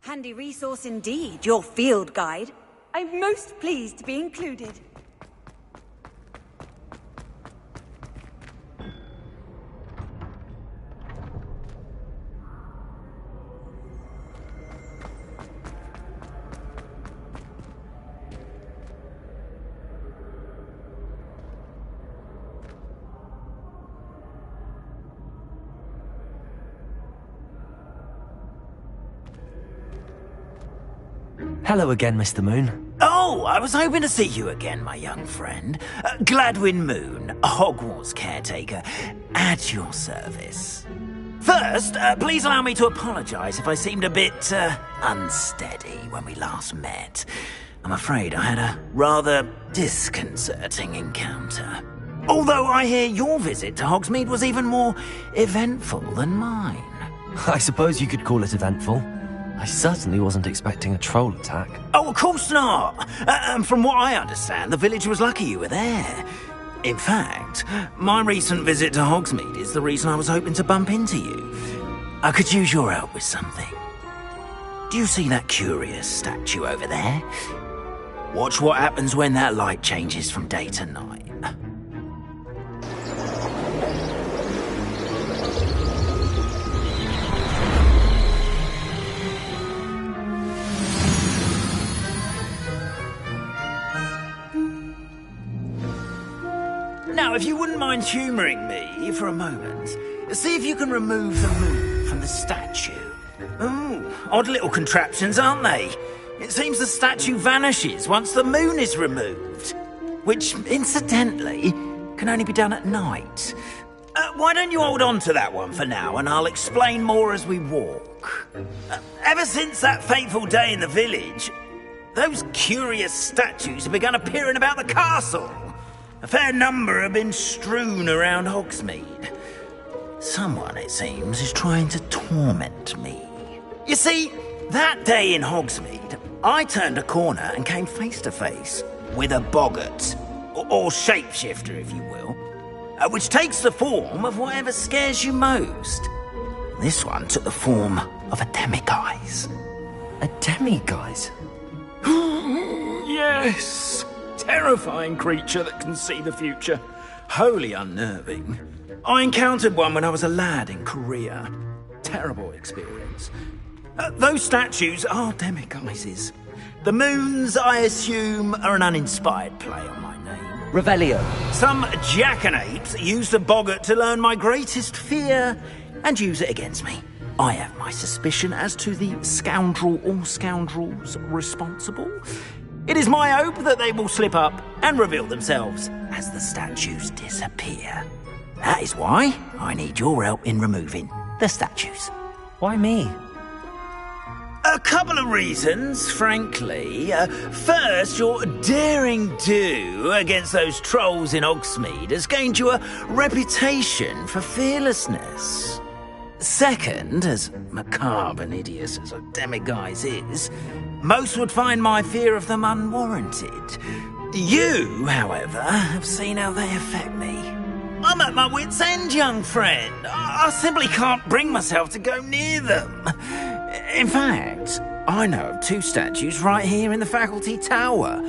Handy resource indeed, your field guide. I'm most pleased to be included. Hello again, Mr. Moon. Oh, I was hoping to see you again, my young friend. Gladwin Moon, Hogwarts caretaker, at your service. First, please allow me to apologise if I seemed a bit, unsteady when we last met. I'm afraid I had a rather disconcerting encounter. Although I hear your visit to Hogsmeade was even more eventful than mine. I suppose you could call it eventful. I certainly wasn't expecting a troll attack. Oh, of course not! From what I understand, the village was lucky you were there. In fact, my recent visit to Hogsmeade is the reason I was hoping to bump into you. I could use your help with something. Do you see that curious statue over there? Watch what happens when that light changes from day to night. Now, if you wouldn't mind humouring me for a moment, see if you can remove the moon from the statue. Ooh, odd little contraptions, aren't they? It seems the statue vanishes once the moon is removed. Which, incidentally, can only be done at night. Why don't you hold on to that one for now, and I'll explain more as we walk. Ever since that fateful day in the village, those curious statues have begun appearing about the castle. A fair number have been strewn around Hogsmeade. Someone, it seems, is trying to torment me. You see, that day in Hogsmeade, I turned a corner and came face to face with a boggart, or shapeshifter, if you will, which takes the form of whatever scares you most. This one took the form of a demiguise. A demiguise? Yes! Terrifying creature that can see the future. Wholly unnerving. I encountered one when I was a lad in Korea. Terrible experience. Those statues are demiguises. The moons, I assume, are an uninspired play on my name. Revelio. Some jackanapes used a boggart to learn my greatest fear and use it against me. I have my suspicion as to the scoundrel or scoundrels responsible. It is my hope that they will slip up and reveal themselves as the statues disappear. That is why I need your help in removing the statues. Why me? A couple of reasons, frankly. First, your daring do against those trolls in Hogsmeade has gained you a reputation for fearlessness. Second, as macabre and hideous as a demiguise is, most would find my fear of them unwarranted. You, however, have seen how they affect me. I'm at my wit's end, young friend. I simply can't bring myself to go near them. In fact, I know of two statues right here in the faculty tower.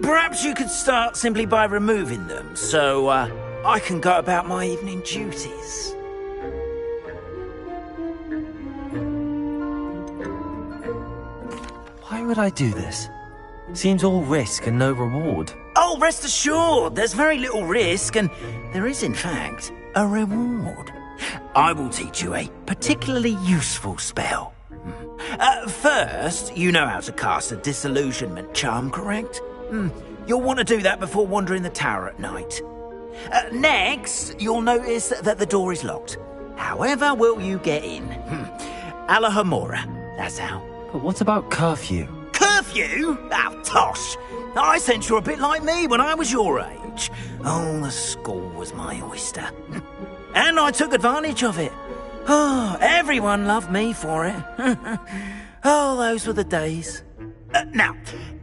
Perhaps you could start simply by removing them, so I can go about my evening duties. Why would I do this? Seems all risk and no reward. Oh, rest assured, there's very little risk, and there is, in fact, a reward. I will teach you a particularly useful spell. First, you know how to cast a disillusionment charm, correct? You'll want to do that before wandering the tower at night. Next, you'll notice that the door is locked. However will you get in? Alahamora, that's how. But what about curfew? Curfew? Oh, tosh. I sense you're a bit like me when I was your age. Oh, the school was my oyster. And I took advantage of it. Oh, everyone loved me for it. Oh, those were the days. Now,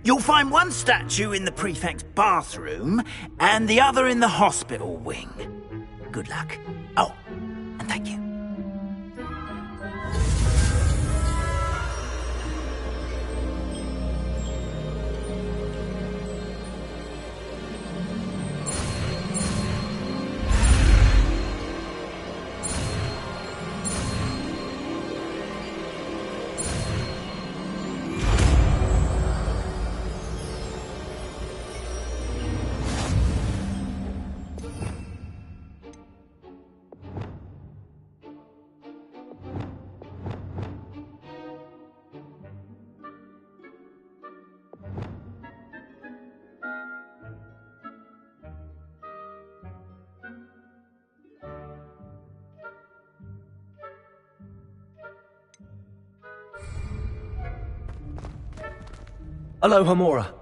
you'll find one statue in the prefect's bathroom and the other in the hospital wing. Good luck. Oh, and thank you. Hello, Hamora.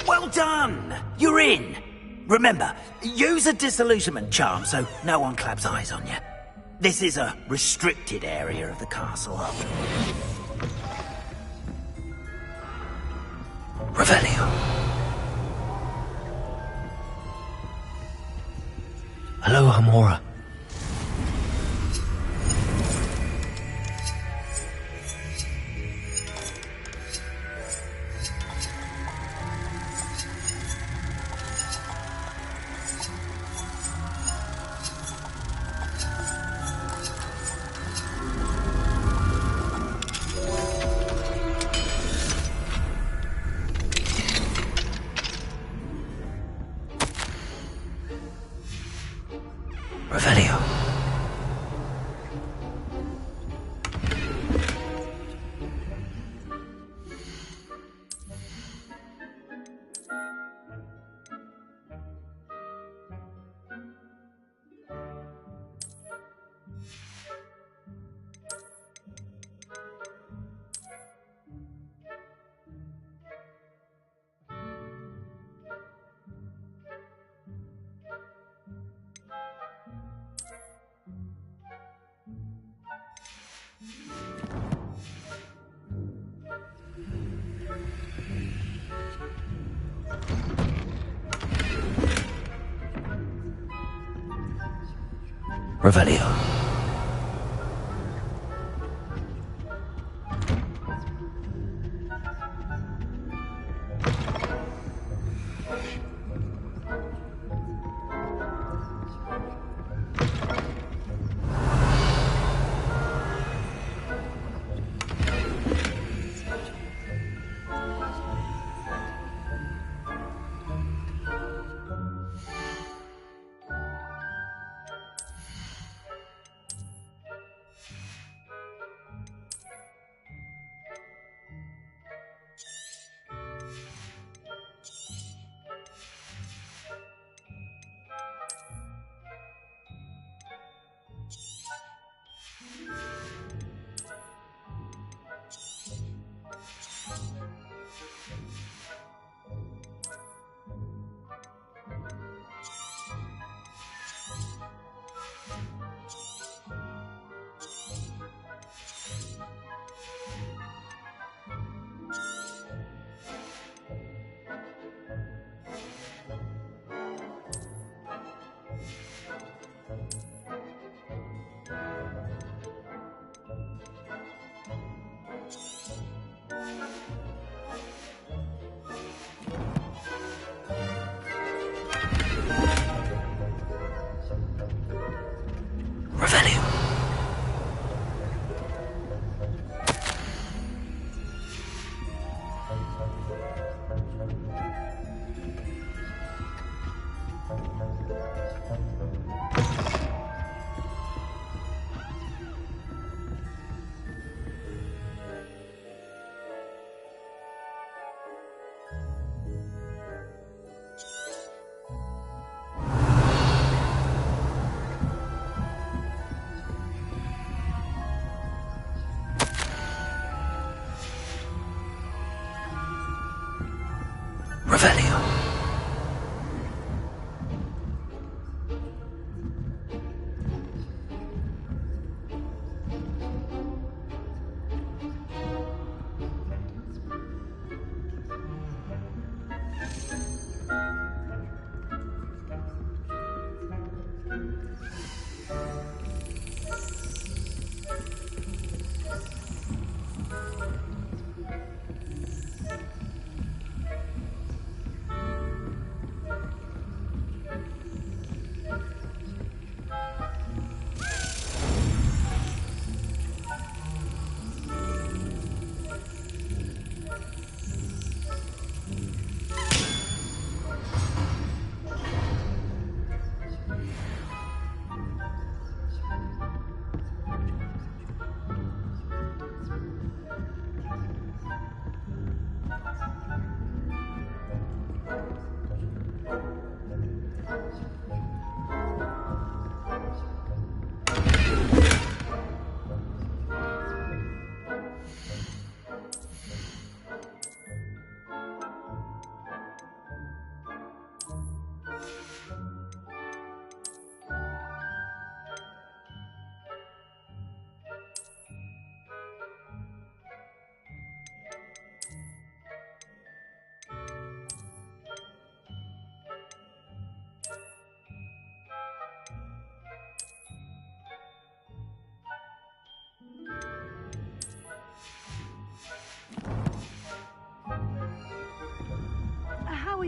Well done! You're in! Remember, use a disillusionment charm so no one claps eyes on you. This is a restricted area of the castle. Revelio. Hello, Hamora. Revelio. Revelio.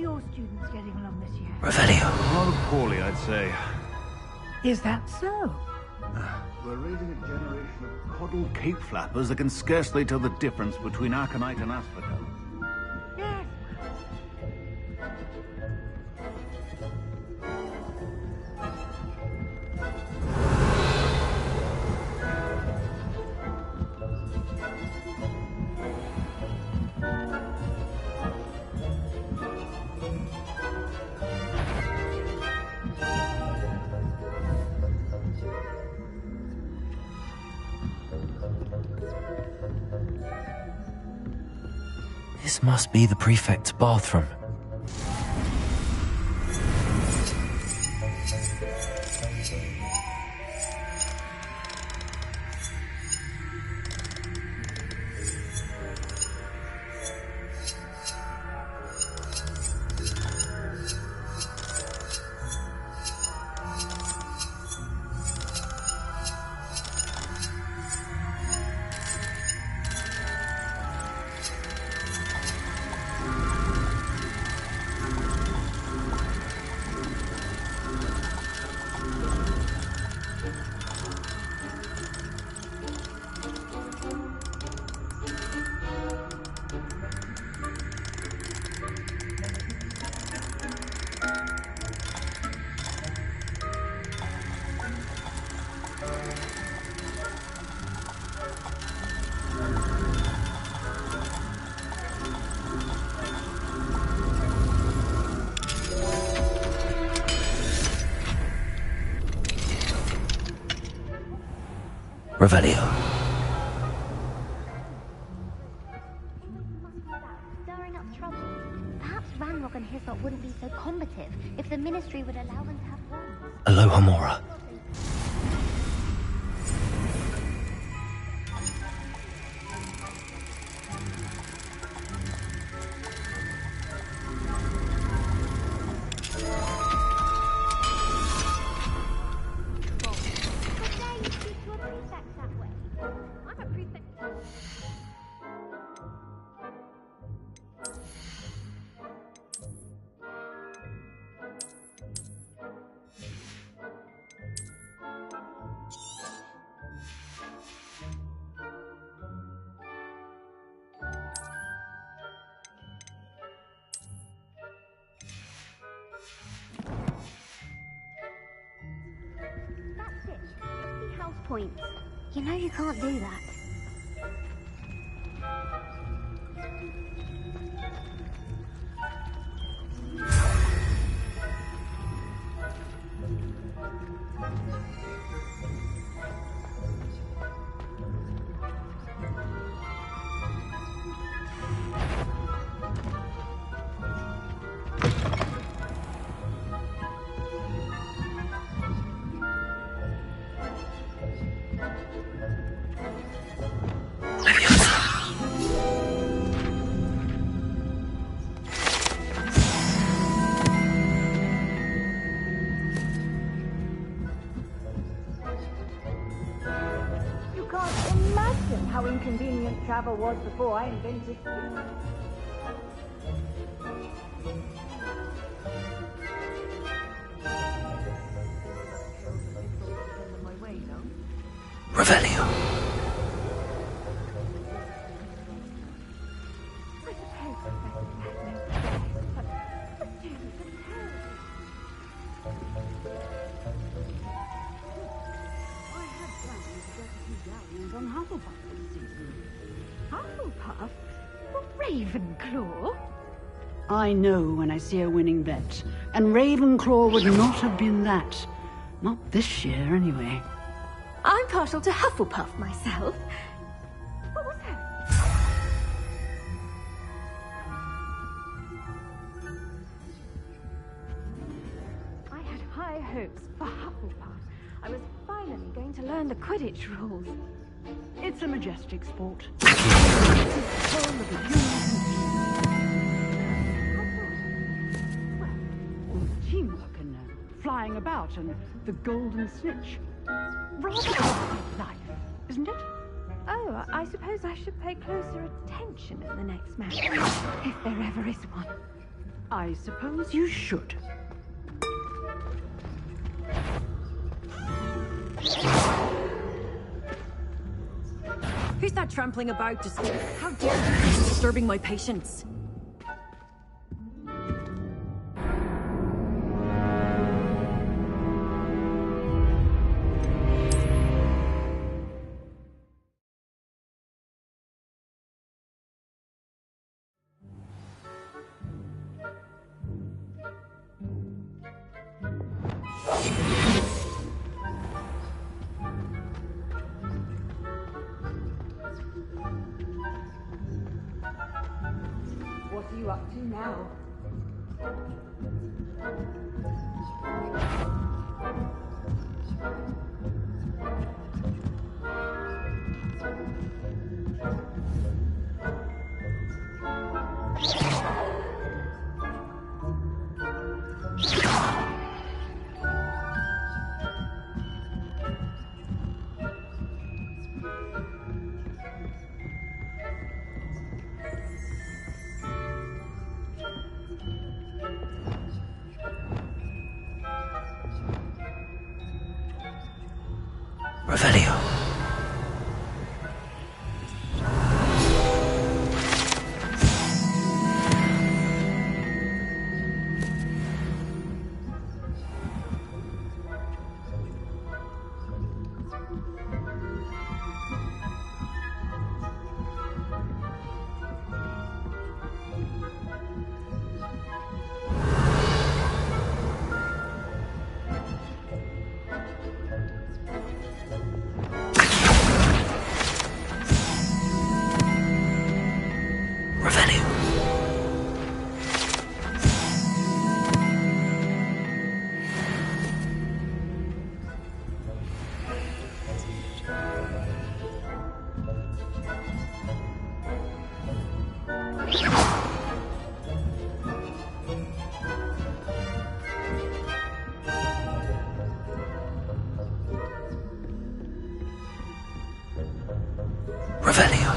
your students getting along this year? Revelio. Rather poorly, I'd say. Is that so? We're raising a generation of coddled cape flappers that can scarcely tell the difference between aconite and asphodel. Yes. This must be the prefect's bathroom. Revelio. Stirring up trouble. Perhaps Ranrock and Hyssop wouldn't be so combative if the Ministry would allow them to have wands. Aloha Mora. Points. You know you can't do that. How inconvenient travel was before I invented food. Revelio. On Hufflepuff this season. Hufflepuff? Or Ravenclaw? I know when I see a winning bet, and Ravenclaw would not have been that. Not this year, anyway. I'm partial to Hufflepuff myself. What was that? I had high hopes for Hufflepuff. I was finally going to learn the Quidditch rules. It's a majestic sport. All the teamwork and flying about and the golden snitch. Rather life, isn't it? Oh, I suppose I should pay closer attention in the next match, if there ever is one. I suppose you should. Who's that trampling about? Just how dare you be disturbing my patients? What are you up to now? Revelio. Revelio.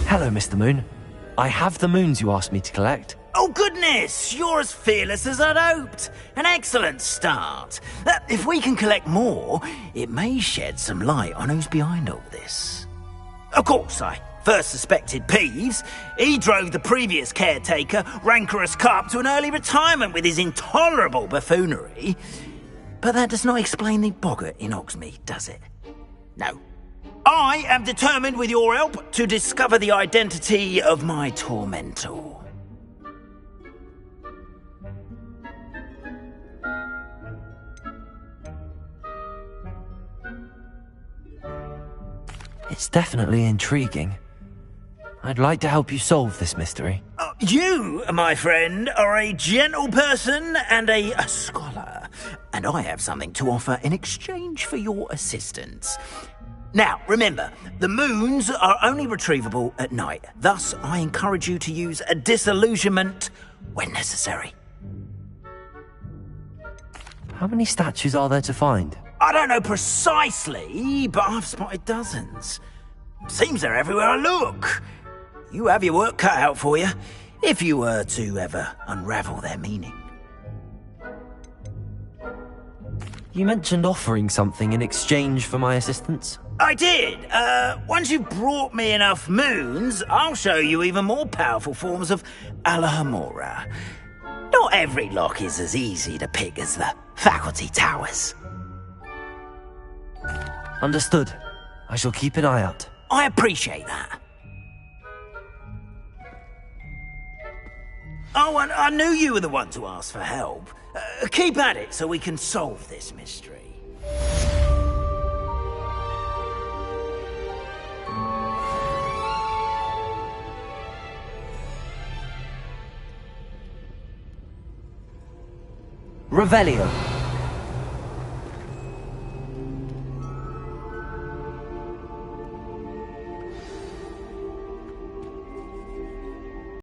Hello, Mr. Moon. I have the moons you asked me to collect. Oh, goodness! You're as fearless as I'd hoped. An excellent start. If we can collect more, it may shed some light on who's behind all this. Of course, I first suspected Peeves. He drove the previous caretaker, Rancorous Carp, to an early retirement with his intolerable buffoonery. But that does not explain the boggart in Hogsmeade, does it? No. I am determined, with your help, to discover the identity of my tormentor. It's definitely intriguing. I'd like to help you solve this mystery. You, my friend, are a gentle person and a scholar, and I have something to offer in exchange for your assistance. Now, remember, the moons are only retrievable at night. Thus, I encourage you to use a disillusionment when necessary. How many statues are there to find? I don't know precisely, but I've spotted dozens. Seems they're everywhere I look. You have your work cut out for you, if you were to ever unravel their meaning. You mentioned offering something in exchange for my assistance? I did. Once you've brought me enough moons, I'll show you even more powerful forms of Alohomora. Not every lock is as easy to pick as the faculty towers. Understood. I shall keep an eye out. I appreciate that. Oh, and I knew you were the one to ask for help. Keep at it so we can solve this mystery. Revelio.